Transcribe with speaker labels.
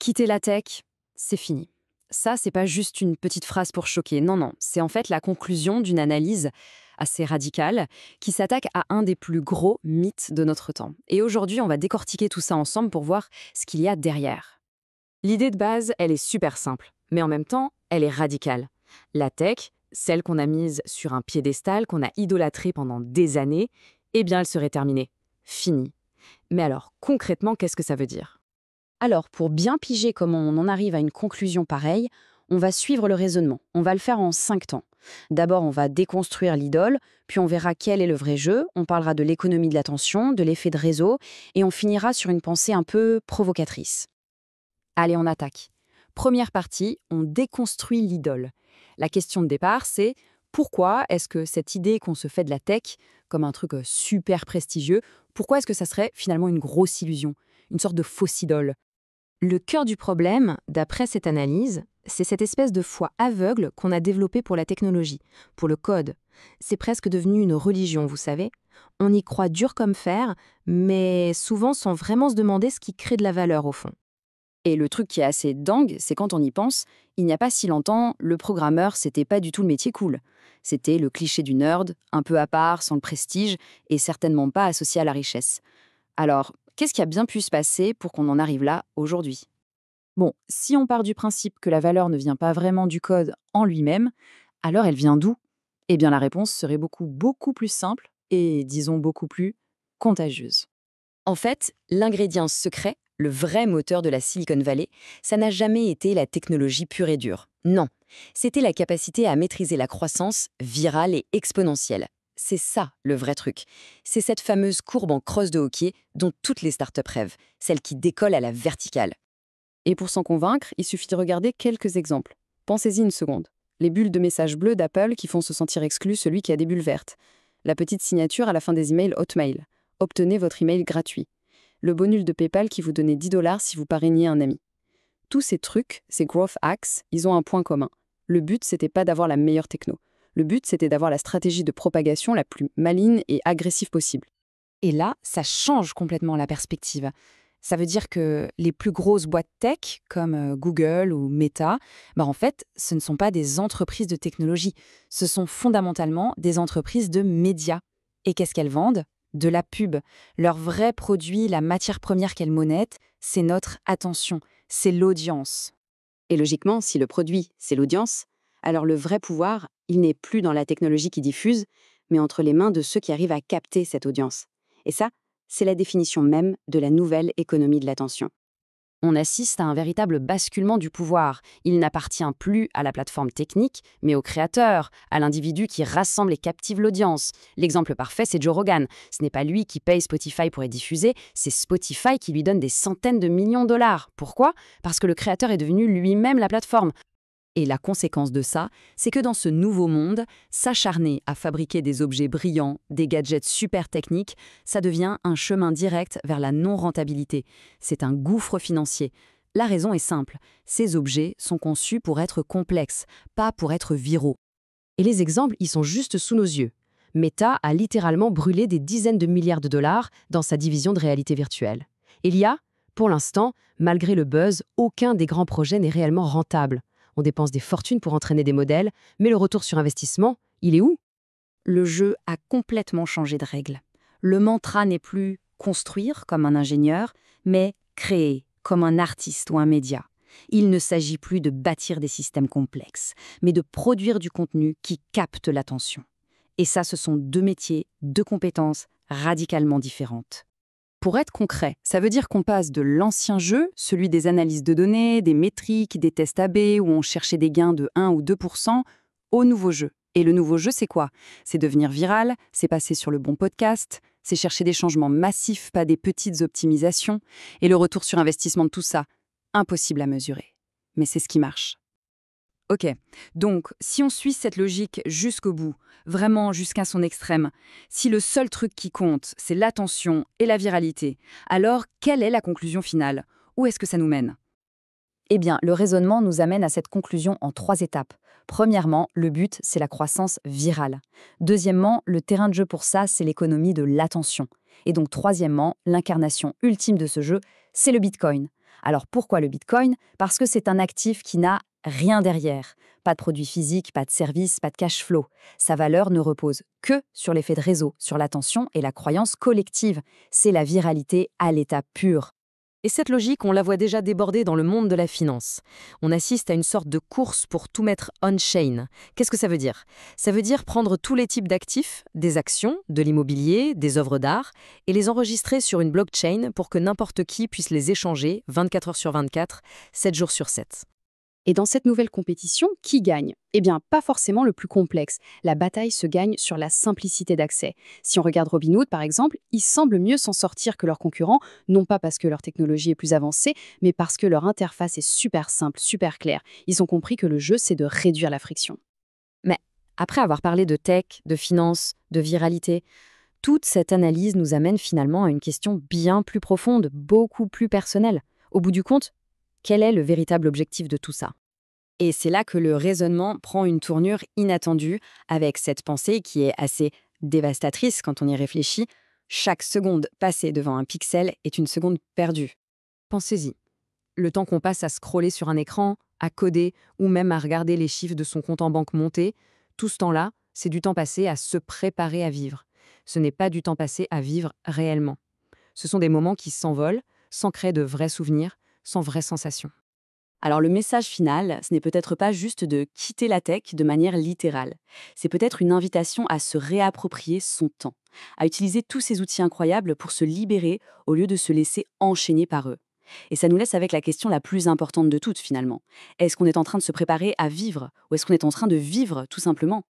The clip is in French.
Speaker 1: Quitter la tech, c'est fini. Ça, c'est pas juste une petite phrase pour choquer. Non, non. C'est en fait la conclusion d'une analyse assez radicale qui s'attaque à un des plus gros mythes de notre temps. Et aujourd'hui, on va décortiquer tout ça ensemble pour voir ce qu'il y a derrière. L'idée de base, elle est super simple, mais en même temps, elle est radicale. La tech, celle qu'on a mise sur un piédestal, qu'on a idolâtrée pendant des années, eh bien, elle serait terminée. Finie. Mais alors, concrètement, qu'est-ce que ça veut dire? Alors, pour bien piger comment on en arrive à une conclusion pareille, on va suivre le raisonnement. On va le faire en 5 temps. D'abord, on va déconstruire l'idole, puis on verra quel est le vrai jeu, on parlera de l'économie de l'attention, de l'effet de réseau, et on finira sur une pensée un peu provocatrice. Allez, on attaque. Première partie, on déconstruit l'idole. La question de départ, c'est pourquoi est-ce que cette idée qu'on se fait de la tech, comme un truc super prestigieux, pourquoi est-ce que ça serait finalement une grosse illusion, une sorte de fausse idole? Le cœur du problème, d'après cette analyse, c'est cette espèce de foi aveugle qu'on a développée pour la technologie, pour le code. C'est presque devenu une religion, vous savez. On y croit dur comme fer, mais souvent sans vraiment se demander ce qui crée de la valeur au fond. Et le truc qui est assez dingue, c'est quand on y pense, il n'y a pas si longtemps, le programmeur, c'était pas du tout le métier cool. C'était le cliché du nerd, un peu à part, sans le prestige, et certainement pas associé à la richesse. Alors, qu'est-ce qui a bien pu se passer pour qu'on en arrive là aujourd'hui? Bon, si on part du principe que la valeur ne vient pas vraiment du code en lui-même, alors elle vient d'où? Eh bien la réponse serait beaucoup plus simple et, disons, beaucoup plus contagieuse. En fait, l'ingrédient secret, le vrai moteur de la Silicon Valley, ça n'a jamais été la technologie pure et dure. Non, c'était la capacité à maîtriser la croissance virale et exponentielle. C'est ça le vrai truc. C'est cette fameuse courbe en crosse de hockey dont toutes les startups rêvent, celle qui décolle à la verticale. Et pour s'en convaincre, il suffit de regarder quelques exemples. Pensez-y une seconde. Les bulles de messages bleus d'Apple qui font se sentir exclu celui qui a des bulles vertes. La petite signature à la fin des emails Hotmail. Obtenez votre email gratuit. Le bonus de PayPal qui vous donnait 10 dollars si vous parrainiez un ami. Tous ces trucs, ces growth hacks, ils ont un point commun. Le but, c'était pas d'avoir la meilleure techno. Le but, c'était d'avoir la stratégie de propagation la plus maligne et agressive possible. Et là, ça change complètement la perspective. Ça veut dire que les plus grosses boîtes tech, comme Google ou Meta, en fait, ce ne sont pas des entreprises de technologie. Ce sont fondamentalement des entreprises de médias. Et qu'est-ce qu'elles vendent? De la pub. Leur vrai produit, la matière première qu'elles monnayent, c'est notre attention, c'est l'audience. Et logiquement, si le produit, c'est l'audience, alors le vrai pouvoir, il n'est plus dans la technologie qui diffuse, mais entre les mains de ceux qui arrivent à capter cette audience. Et ça, c'est la définition même de la nouvelle économie de l'attention. On assiste à un véritable basculement du pouvoir. Il n'appartient plus à la plateforme technique, mais au créateur, à l'individu qui rassemble et captive l'audience. L'exemple parfait, c'est Joe Rogan. Ce n'est pas lui qui paye Spotify pour être diffusé, c'est Spotify qui lui donne des centaines de millions de dollars. Pourquoi? Parce que le créateur est devenu lui-même la plateforme. Et la conséquence de ça, c'est que dans ce nouveau monde, s'acharner à fabriquer des objets brillants, des gadgets super techniques, ça devient un chemin direct vers la non-rentabilité. C'est un gouffre financier. La raison est simple, ces objets sont conçus pour être complexes, pas pour être viraux. Et les exemples, ils sont juste sous nos yeux. Meta a littéralement brûlé des dizaines de milliards de dollars dans sa division de réalité virtuelle. Et l'IA, pour l'instant, malgré le buzz, aucun des grands projets n'est réellement rentable. On dépense des fortunes pour entraîner des modèles, mais le retour sur investissement, il est où? Le jeu a complètement changé de règle. Le mantra n'est plus construire comme un ingénieur, mais créer comme un artiste ou un média. Il ne s'agit plus de bâtir des systèmes complexes, mais de produire du contenu qui capte l'attention. Et ça, ce sont deux métiers, deux compétences radicalement différentes. Pour être concret, ça veut dire qu'on passe de l'ancien jeu, celui des analyses de données, des métriques, des tests A/B où on cherchait des gains de 1 ou 2%, au nouveau jeu. Et le nouveau jeu, c'est quoi? C'est devenir viral, c'est passer sur le bon podcast, c'est chercher des changements massifs, pas des petites optimisations. Et le retour sur investissement de tout ça, impossible à mesurer. Mais c'est ce qui marche. Ok, donc si on suit cette logique jusqu'au bout, vraiment jusqu'à son extrême, si le seul truc qui compte, c'est l'attention et la viralité, alors quelle est la conclusion finale? Où est-ce que ça nous mène? Eh bien, le raisonnement nous amène à cette conclusion en 3 étapes. Premièrement, le but, c'est la croissance virale. Deuxièmement, le terrain de jeu pour ça, c'est l'économie de l'attention. Et donc, troisièmement, l'incarnation ultime de ce jeu, c'est le Bitcoin. Alors pourquoi le Bitcoin? Parce que c'est un actif qui n'a rien derrière. Pas de produits physiques, pas de services, pas de cash flow. Sa valeur ne repose que sur l'effet de réseau, sur l'attention et la croyance collective. C'est la viralité à l'état pur. Et cette logique, on la voit déjà déborder dans le monde de la finance. On assiste à une sorte de course pour tout mettre on-chain. Qu'est-ce que ça veut dire? Ça veut dire prendre tous les types d'actifs, des actions, de l'immobilier, des œuvres d'art, et les enregistrer sur une blockchain pour que n'importe qui puisse les échanger 24 heures sur 24, 7 jours sur 7.
Speaker 2: Et dans cette nouvelle compétition, qui gagne? Eh bien, pas forcément le plus complexe. La bataille se gagne sur la simplicité d'accès. Si on regarde Robinhood, par exemple, ils semblent mieux s'en sortir que leurs concurrents, non pas parce que leur technologie est plus avancée, mais parce que leur interface est super simple, super claire. Ils ont compris que le jeu, c'est de réduire la friction.
Speaker 1: Mais après avoir parlé de tech, de finance, de viralité, toute cette analyse nous amène finalement à une question bien plus profonde, beaucoup plus personnelle. Au bout du compte, quel est le véritable objectif de tout ça? Et c'est là que le raisonnement prend une tournure inattendue, avec cette pensée qui est assez dévastatrice quand on y réfléchit. Chaque seconde passée devant un pixel est une seconde perdue. Pensez-y. Le temps qu'on passe à scroller sur un écran, à coder ou même à regarder les chiffres de son compte en banque monter, tout ce temps-là, c'est du temps passé à se préparer à vivre. Ce n'est pas du temps passé à vivre réellement. Ce sont des moments qui s'envolent, sans créer de vrais souvenirs, sans vraies sensations.
Speaker 2: Alors le message final, ce n'est peut-être pas juste de quitter la tech de manière littérale. C'est peut-être une invitation à se réapproprier son temps, à utiliser tous ces outils incroyables pour se libérer au lieu de se laisser enchaîner par eux. Et ça nous laisse avec la question la plus importante de toutes finalement. Est-ce qu'on est en train de se préparer à vivre ou est-ce qu'on est en train de vivre tout simplement?